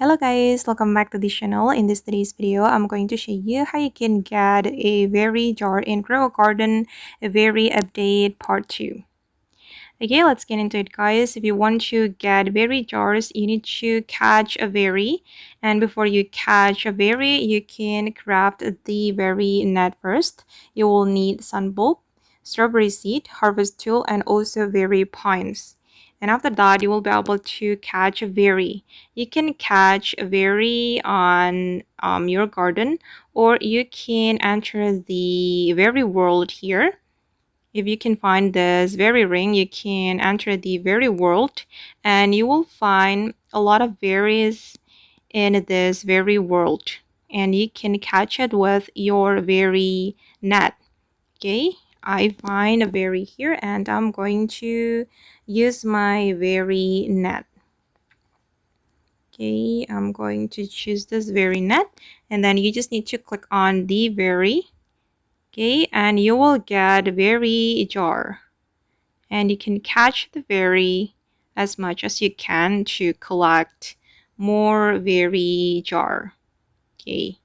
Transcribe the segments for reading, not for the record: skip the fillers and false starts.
Hello guys, welcome back to the channel. In this today's video, I'm going to show you how you can get a very jar in Grow a Garden, a very update part 2. Okay, let's get into it guys. If you want to get berry jars, you need to catch a berry. And before you catch a berry, you can craft the berry net first. You will need sunbulb, strawberry seed, harvest tool, and also berry pines. And after that, you will be able to catch a berry. You can catch a berry on your garden, or you can enter the berry world here. If you can find this very ring, you can enter the very world and you will find a lot of berries in this very world, and you can catch it with your very net. Okay, I find a berry here and I'm going to use my very net. Okay, I'm going to choose this very net, and then you just need to click on the berry. Okay, and you will get a berry jar. And you can catch the berry as much as you can to collect more berry jar. Okay.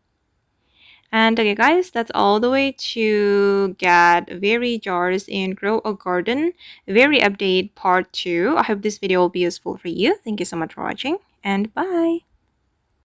And okay guys, that's all the way to get berry jars in Grow a Garden very update part 2. I hope this video will be useful for you. Thank you so much for watching and bye.